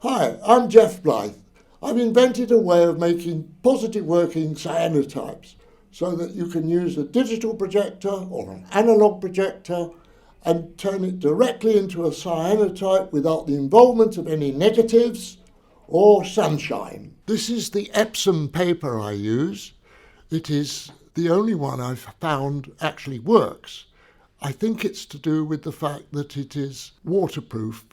Hi, I'm Jeff Blyth. I've invented a way of making positive working cyanotypes so that you can use a digital projector or an analog projector and turn it directly into a cyanotype without the involvement of any negatives or sunshine. This is the Epsom paper I use. It is the only one I've found actually works. I think it's to do with the fact that it is waterproof.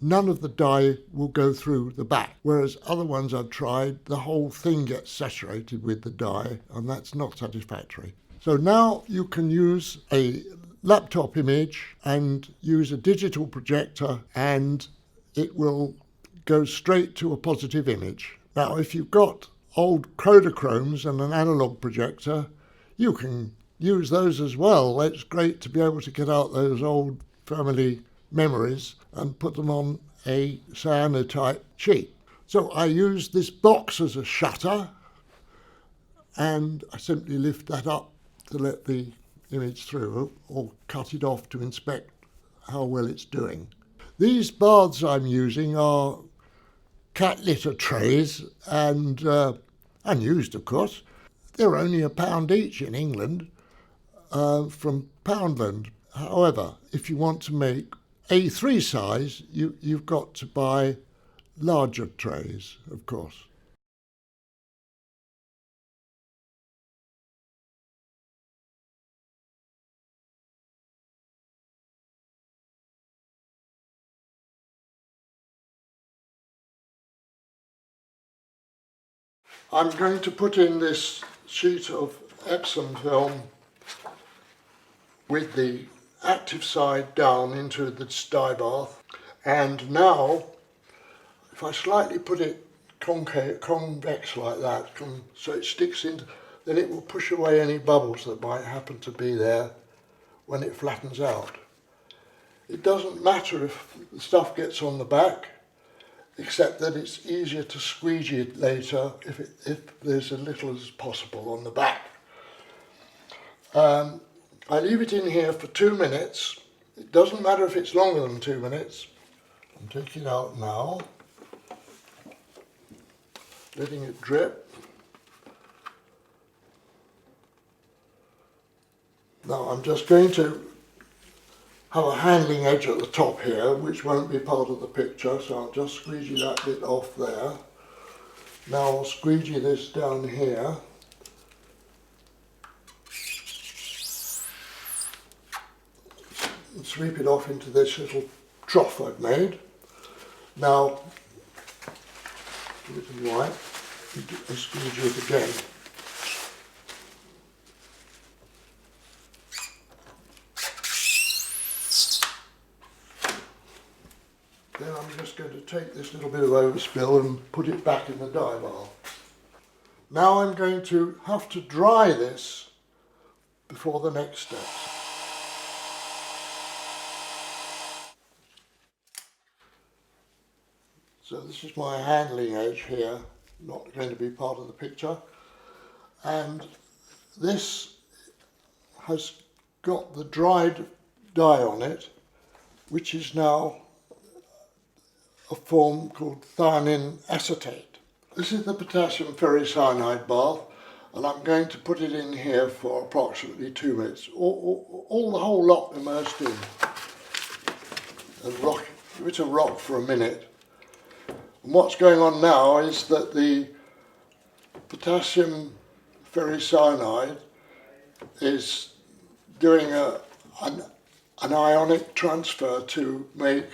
None of the dye will go through the back, whereas other ones I've tried, the whole thing gets saturated with the dye, and that's not satisfactory. So now you can use a laptop image and use a digital projector, and it will go straight to a positive image. Now, if you've got old Kodachromes and an analog projector, you can use those as well. It's great to be able to get out those old family memories and put them on a cyanotype sheet. So I use this box as a shutter, and I simply lift that up to let the image through, or cut it off to inspect how well it's doing. These baths I'm using are cat litter trays and unused, of course. They're only £1 each in England from Poundland. However, if you want to make A3 size, you've got to buy larger trays, of course. I'm going to put in this sheet of Epsom film with the active side down into the dye bath, and now if I slightly put it convex like that, so it sticks in, then it will push away any bubbles that might happen to be there when it flattens out. It doesn't matter if the stuff gets on the back, except that it's easier to squeegee it later if there's as little as possible on the back. I leave it in here for 2 minutes. It doesn't matter if it's longer than 2 minutes. I'm taking it out now, letting it drip. Now I'm just going to have a handling edge at the top here, which won't be part of the picture, so I'll just squeegee that bit off there. Now I'll squeegee this down here. And sweep it off into this little trough I've made. Now, give it a wipe and squeegee it again. Then I'm just going to take this little bit of overspill and put it back in the dye bath. Now I'm going to have to dry this before the next step. So this is my handling edge here, not going to be part of the picture. And this has got the dried dye on it, which is now a form called thiamine acetate. This is the potassium ferricyanide bath, and I'm going to put it in here for approximately 2 minutes. All the whole lot immersed in, and give it a rock for a minute. And what's going on now is that the potassium ferricyanide is doing an ionic transfer to make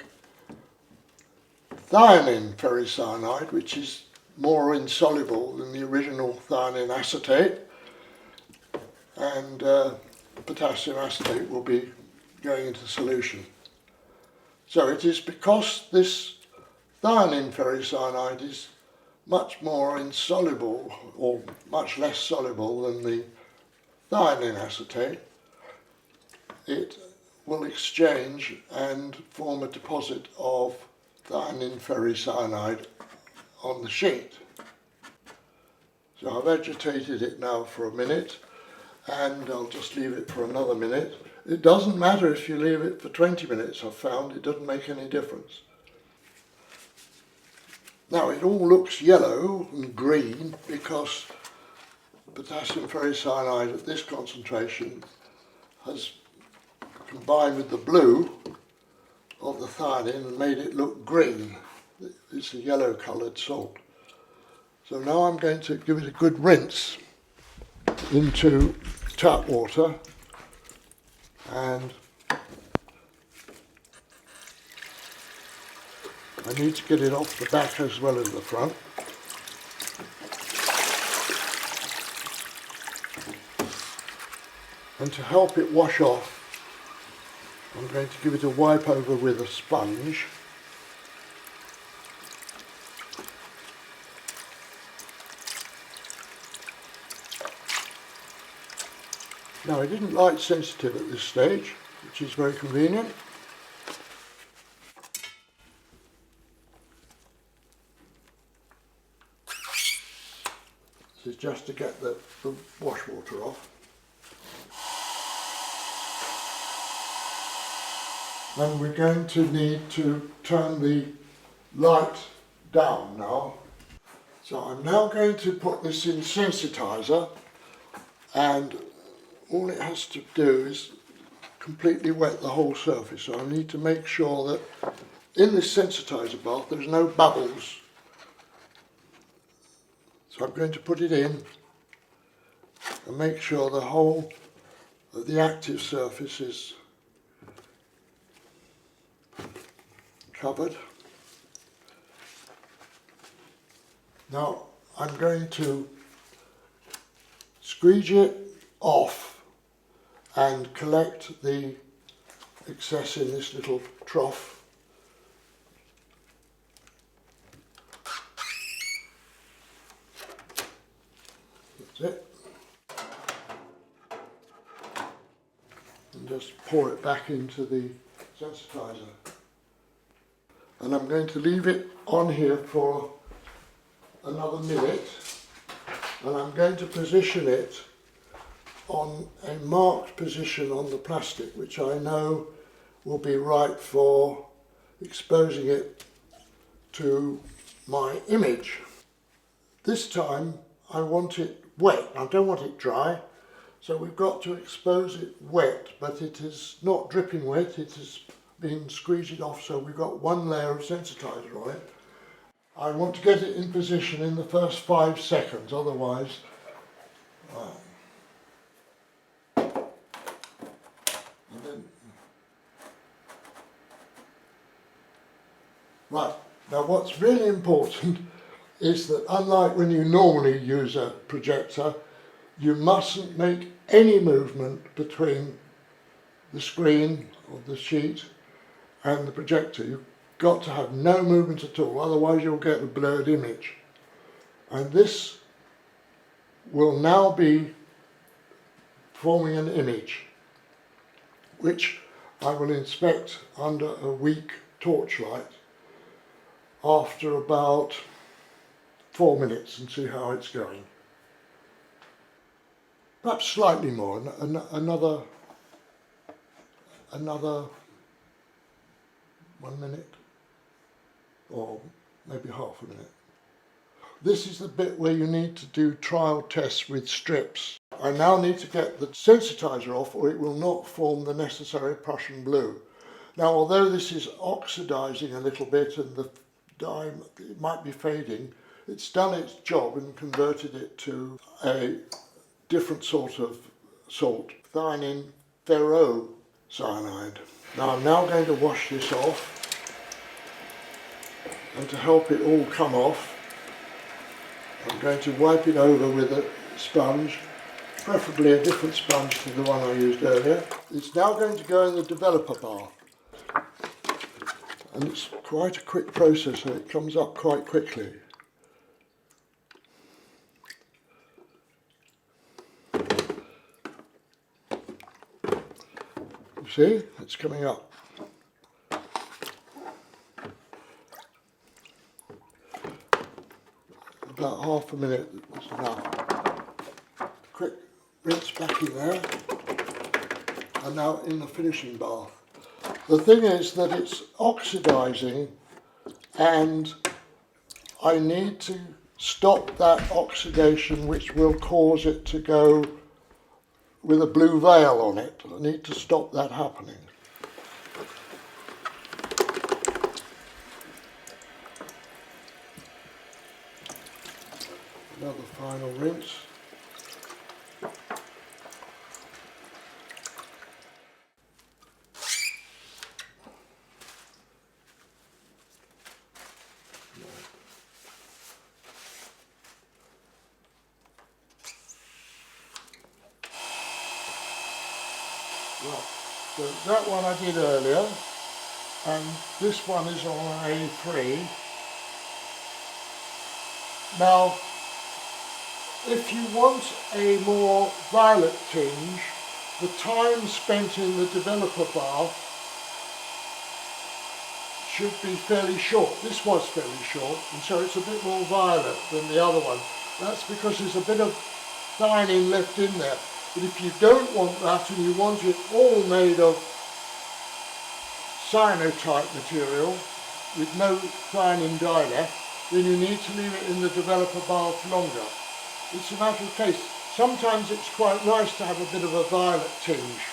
thiamine ferricyanide, which is more insoluble than the original thiamine acetate, and potassium acetate will be going into solution. So it is because this thiamine ferricyanide is much more insoluble, or much less soluble than the thiamine acetate, it will exchange and form a deposit of thiamine ferricyanide on the sheet. So I've agitated it now for a minute, and I'll just leave it for another minute. It doesn't matter if you leave it for 20 minutes, I've found. It doesn't make any difference. Now it all looks yellow and green because potassium ferricyanide at this concentration has combined with the blue of the thionin and made it look green. It's a yellow coloured salt. So now I'm going to give it a good rinse into tap water, and I need to get it off the back as well as the front. And to help it wash off, I'm going to give it a wipe over with a sponge. Now I didn't light sensitive at this stage, which is very convenient. This is just to get the wash water off. And we're going to need to turn the light down now. So I'm now going to put this in sensitizer, and all it has to do is completely wet the whole surface. So I need to make sure that in this sensitizer bath there's no bubbles. So I'm going to put it in and make sure the whole of the active surface is covered. Now I'm going to squeegee it off and collect the excess in this little trough. That's it. And just pour it back into the sensitizer. And I'm going to leave it on here for another minute, and I'm going to position it on a marked position on the plastic, which I know will be right for exposing it to my image. This time I want it wet. I don't want it dry, so we've got to expose it wet, but it is not dripping wet, it has been squeegeed off, so we've got one layer of sensitizer on it. I want to get it in position in the first 5 seconds, otherwise Right, now what's really important is that unlike when you normally use a projector, you mustn't make any movement between the screen or the sheet and the projector. You've got to have no movement at all, otherwise you'll get a blurred image. And this will now be forming an image, which I will inspect under a weak torchlight after about 4 minutes and see how it's going. Perhaps slightly more, another 1 minute, or maybe half a minute. This is the bit where you need to do trial tests with strips. I now need to get the sensitizer off, or it will not form the necessary Prussian blue. Now, although this is oxidizing a little bit and the dye it might be fading, it's done its job and converted it to a different sort of salt, thionin ferrocyanide. Now I'm now going to wash this off, and to help it all come off, I'm going to wipe it over with a sponge, preferably a different sponge to the one I used earlier. It's now going to go in the developer bath, and it's quite a quick process, and it comes up quite quickly. You see, it's coming up. About half a minute is enough. Quick rinse back in there, and now in the finishing bath. The thing is that it's oxidizing, and I need to stop that oxidation, which will cause it to go with a blue veil on it. I need to stop that happening. Another final rinse. Right, so that one I did earlier, and this one is on A3. Now, if you want a more violet tinge, the time spent in the developer bath should be fairly short. This was fairly short, and so it's a bit more violet than the other one. That's because there's a bit of thining left in there. But if you don't want that and you want it all made of cyanotype material with no thining dye left, then you need to leave it in the developer bath longer. It's a matter of taste. Sometimes it's quite nice to have a bit of a violet tinge.